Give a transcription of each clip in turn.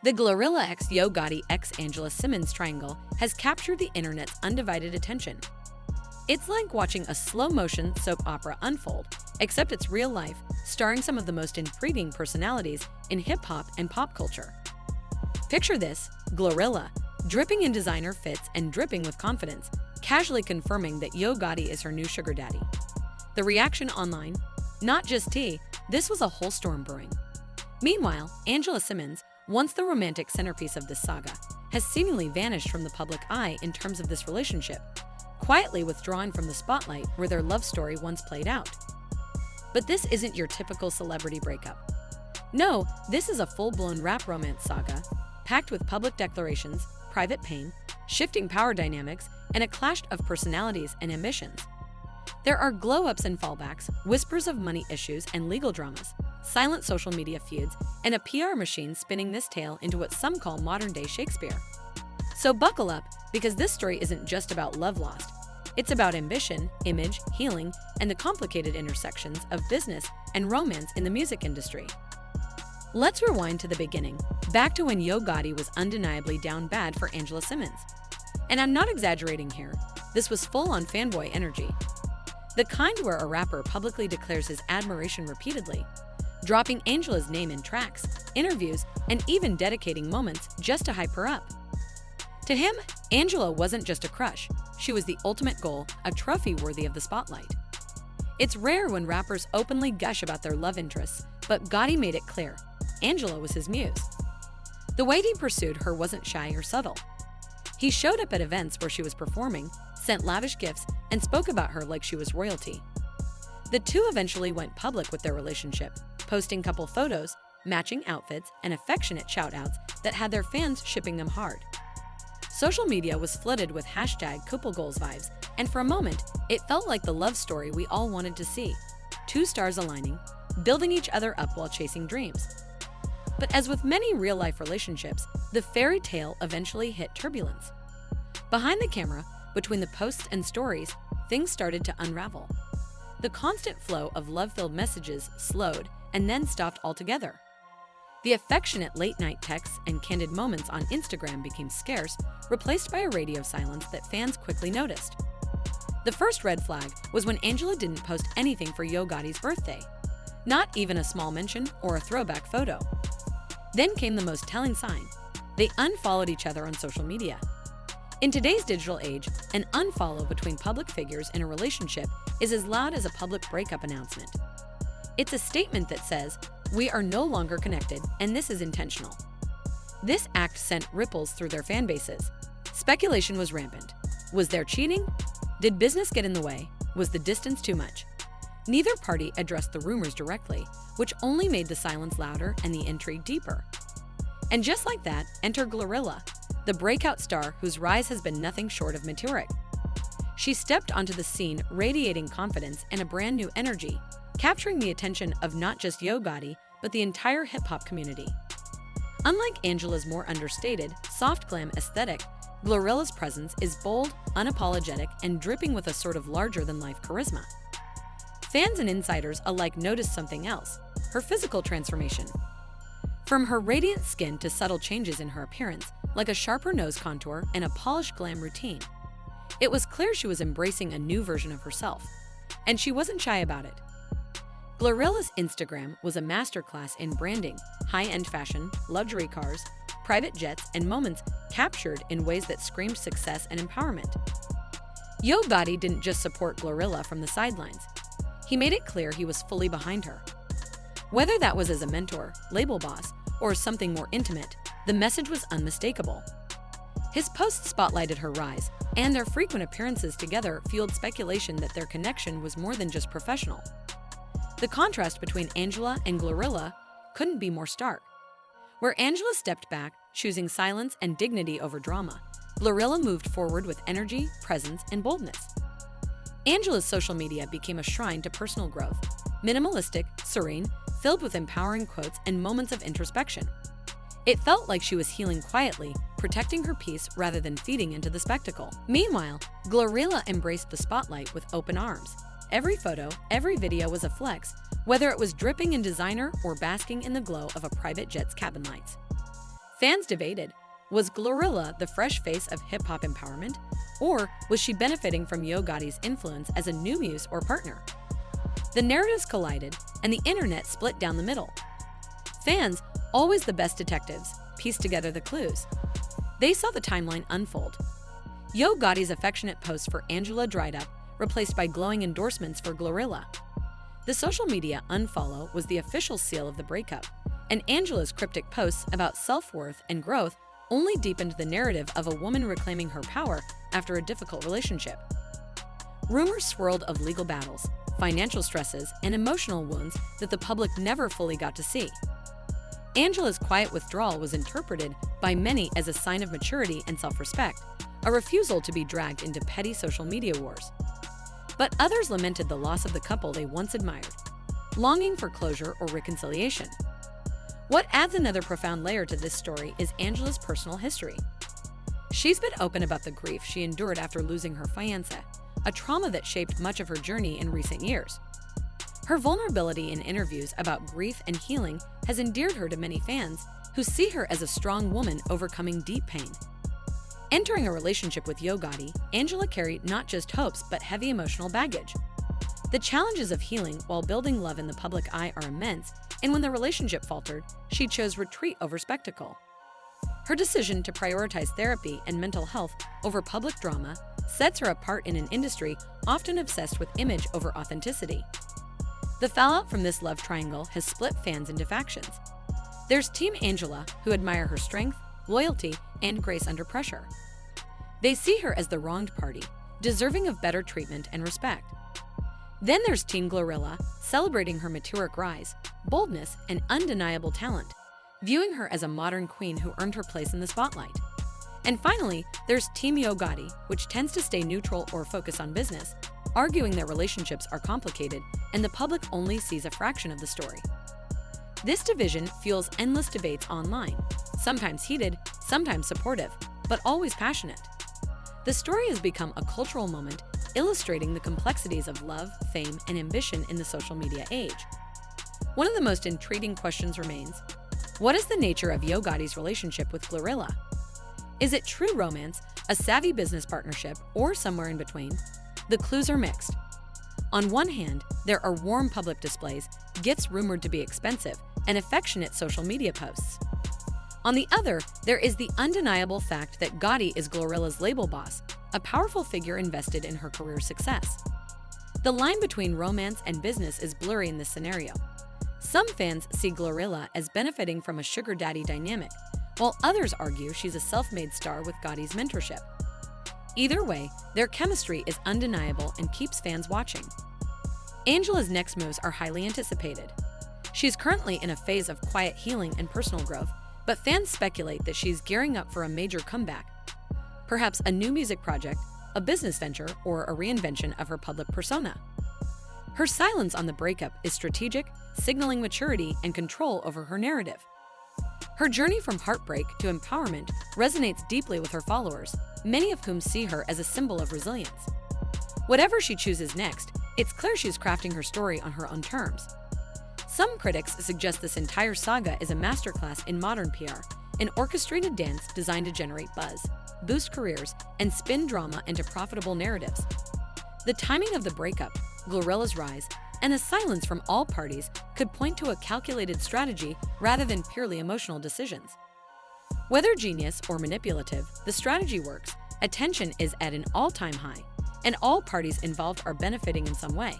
The GloRilla x Yo Gotti x Angela Simmons triangle has captured the internet's undivided attention. It's like watching a slow-motion soap opera unfold, except it's real life, starring some of the most intriguing personalities in hip-hop and pop culture. Picture this: GloRilla, dripping in designer fits and dripping with confidence, casually confirming that Yo Gotti is her new sugar daddy. The reaction online? Not just tea, this was a whole storm brewing. Meanwhile, Angela Simmons, once the romantic centerpiece of this saga, has seemingly vanished from the public eye in terms of this relationship, quietly withdrawing from the spotlight where their love story once played out. But this isn't your typical celebrity breakup. No, this is a full-blown rap romance saga, packed with public declarations, private pain, shifting power dynamics, and a clash of personalities and ambitions. There are glow-ups and fallbacks, whispers of money issues and legal dramas, silent social media feuds, and a PR machine spinning this tale into what some call modern-day Shakespeare. So buckle up, because this story isn't just about love lost. It's about ambition, image, healing, and the complicated intersections of business and romance in the music industry. Let's rewind to the beginning, back to when Yo Gotti was undeniably down bad for Angela Simmons. And I'm not exaggerating here, this was full-on fanboy energy. The kind where a rapper publicly declares his admiration repeatedly, dropping Angela's name in tracks, interviews, and even dedicating moments just to hype her up. To him, Angela wasn't just a crush, she was the ultimate goal, a trophy worthy of the spotlight. It's rare when rappers openly gush about their love interests, but Gotti made it clear, Angela was his muse. The way he pursued her wasn't shy or subtle. He showed up at events where she was performing, sent lavish gifts, and spoke about her like she was royalty. The two eventually went public with their relationship, posting couple photos, matching outfits, and affectionate shout-outs that had their fans shipping them hard. Social media was flooded with #CoupleGoals vibes, and for a moment, it felt like the love story we all wanted to see. Two stars aligning, building each other up while chasing dreams. But as with many real-life relationships, the fairy tale eventually hit turbulence. Behind the camera, between the posts and stories, things started to unravel. The constant flow of love-filled messages slowed and then stopped altogether. The affectionate late-night texts and candid moments on Instagram became scarce, replaced by a radio silence that fans quickly noticed. The first red flag was when Angela didn't post anything for Yo Gotti's birthday, not even a small mention or a throwback photo. Then came the most telling sign. They unfollowed each other on social media. In today's digital age, an unfollow between public figures in a relationship is as loud as a public breakup announcement. It's a statement that says, "We are no longer connected, and this is intentional." This act sent ripples through their fan bases. Speculation was rampant. Was there cheating? Did business get in the way? Was the distance too much? Neither party addressed the rumors directly, which only made the silence louder and the intrigue deeper. And just like that, enter GloRilla, the breakout star whose rise has been nothing short of meteoric. She stepped onto the scene radiating confidence and a brand new energy, capturing the attention of not just Yo Gotti, but the entire hip-hop community. Unlike Angela's more understated, soft glam aesthetic, GloRilla's presence is bold, unapologetic, and dripping with a sort of larger-than-life charisma. Fans and insiders alike noticed something else: her physical transformation. From her radiant skin to subtle changes in her appearance, like a sharper nose contour and a polished glam routine. It was clear she was embracing a new version of herself, and she wasn't shy about it. GloRilla's Instagram was a masterclass in branding, high-end fashion, luxury cars, private jets, and moments captured in ways that screamed success and empowerment. Yo Gotti didn't just support GloRilla from the sidelines. He made it clear he was fully behind her. Whether that was as a mentor, label boss, or something more intimate, the message was unmistakable. His posts spotlighted her rise, and their frequent appearances together fueled speculation that their connection was more than just professional. The contrast between Angela and GloRilla couldn't be more stark. Where Angela stepped back, choosing silence and dignity over drama, GloRilla moved forward with energy, presence, and boldness. Angela's social media became a shrine to personal growth, minimalistic, serene, filled with empowering quotes and moments of introspection. It felt like she was healing quietly, protecting her peace rather than feeding into the spectacle. Meanwhile, GloRilla embraced the spotlight with open arms. Every photo, every video was a flex, whether it was dripping in designer or basking in the glow of a private jet's cabin lights. Fans debated, was GloRilla the fresh face of hip-hop empowerment, or was she benefiting from Yo Gotti's influence as a new muse or partner? The narratives collided, and the internet split down the middle. Fans, always the best detectives, pieced together the clues. They saw the timeline unfold. Yo Gotti's affectionate post for Angela dried up, replaced by glowing endorsements for GloRilla. The social media unfollow was the official seal of the breakup, and Angela's cryptic posts about self-worth and growth only deepened the narrative of a woman reclaiming her power after a difficult relationship. Rumors swirled of legal battles, financial stresses, and emotional wounds that the public never fully got to see. Angela's quiet withdrawal was interpreted by many as a sign of maturity and self-respect, a refusal to be dragged into petty social media wars. But others lamented the loss of the couple they once admired, longing for closure or reconciliation. What adds another profound layer to this story is Angela's personal history. She's been open about the grief she endured after losing her fiancé, a trauma that shaped much of her journey in recent years. Her vulnerability in interviews about grief and healing has endeared her to many fans who see her as a strong woman overcoming deep pain. Entering a relationship with Yo Gotti, Angela carried not just hopes but heavy emotional baggage. The challenges of healing while building love in the public eye are immense, and when the relationship faltered, she chose retreat over spectacle. Her decision to prioritize therapy and mental health over public drama sets her apart in an industry often obsessed with image over authenticity. The fallout from this love triangle has split fans into factions. There's Team Angela, who admire her strength, loyalty, and grace under pressure. They see her as the wronged party, deserving of better treatment and respect. Then there's Team GloRilla, celebrating her meteoric rise, boldness, and undeniable talent, viewing her as a modern queen who earned her place in the spotlight. And finally, there's Team Yo Gotti, which tends to stay neutral or focus on business, arguing that relationships are complicated and the public only sees a fraction of the story. This division fuels endless debates online, sometimes heated, sometimes supportive, but always passionate. The story has become a cultural moment, illustrating the complexities of love, fame, and ambition in the social media age. One of the most intriguing questions remains: what is the nature of Yo Gotti's relationship with GloRilla? Is it true romance, a savvy business partnership, or somewhere in between? The clues are mixed. On one hand, there are warm public displays, gifts rumored to be expensive, and affectionate social media posts. On the other, there is the undeniable fact that Gotti is GloRilla's label boss, a powerful figure invested in her career success. The line between romance and business is blurry in this scenario. Some fans see GloRilla as benefiting from a sugar daddy dynamic, while others argue she's a self-made star with Gotti's mentorship. Either way, their chemistry is undeniable and keeps fans watching. Angela's next moves are highly anticipated. She's currently in a phase of quiet healing and personal growth, but fans speculate that she's gearing up for a major comeback. Perhaps a new music project, a business venture, or a reinvention of her public persona. Her silence on the breakup is strategic, signaling maturity and control over her narrative. Her journey from heartbreak to empowerment resonates deeply with her followers, many of whom see her as a symbol of resilience. Whatever she chooses next, it's clear she's crafting her story on her own terms. Some critics suggest this entire saga is a masterclass in modern PR, an orchestrated dance designed to generate buzz, boost careers, and spin drama into profitable narratives. The timing of the breakup, GloRilla's rise, and a silence from all parties could point to a calculated strategy rather than purely emotional decisions. Whether genius or manipulative, the strategy works, attention is at an all-time high, and all parties involved are benefiting in some way.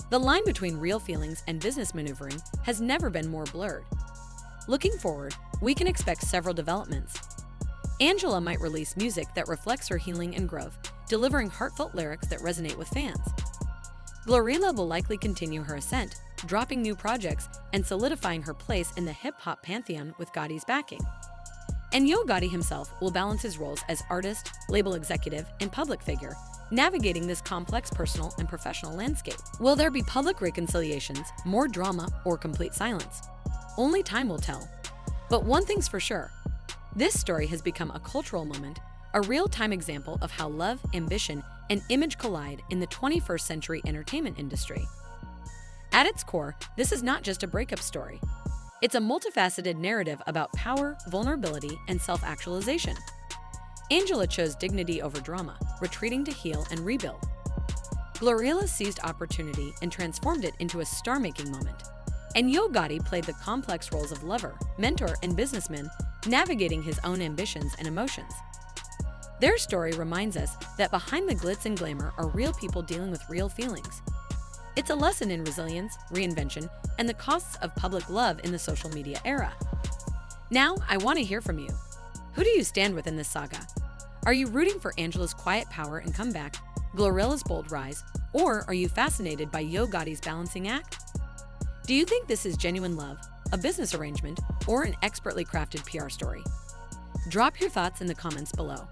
The line between real feelings and business maneuvering has never been more blurred. Looking forward, we can expect several developments. Angela might release music that reflects her healing and growth, delivering heartfelt lyrics that resonate with fans. GloRilla will likely continue her ascent, dropping new projects and solidifying her place in the hip-hop pantheon with Gotti's backing. And Yo Gotti himself will balance his roles as artist, label executive, and public figure, navigating this complex personal and professional landscape. Will there be public reconciliations, more drama, or complete silence? Only time will tell. But one thing's for sure, this story has become a cultural moment, a real-time example of how love, ambition, and image collide in the 21st century entertainment industry. At its core, this is not just a breakup story. It's a multifaceted narrative about power, vulnerability, and self-actualization. Angela chose dignity over drama, retreating to heal and rebuild. GloRilla seized opportunity and transformed it into a star-making moment. And Yo Gotti played the complex roles of lover, mentor, and businessman, navigating his own ambitions and emotions. Their story reminds us that behind the glitz and glamour are real people dealing with real feelings. It's a lesson in resilience, reinvention, and the costs of public love in the social media era. Now, I want to hear from you. Who do you stand with in this saga? Are you rooting for Angela's quiet power and comeback, GloRilla's bold rise, or are you fascinated by Yo Gotti's balancing act? Do you think this is genuine love, a business arrangement, or an expertly crafted PR story? Drop your thoughts in the comments below.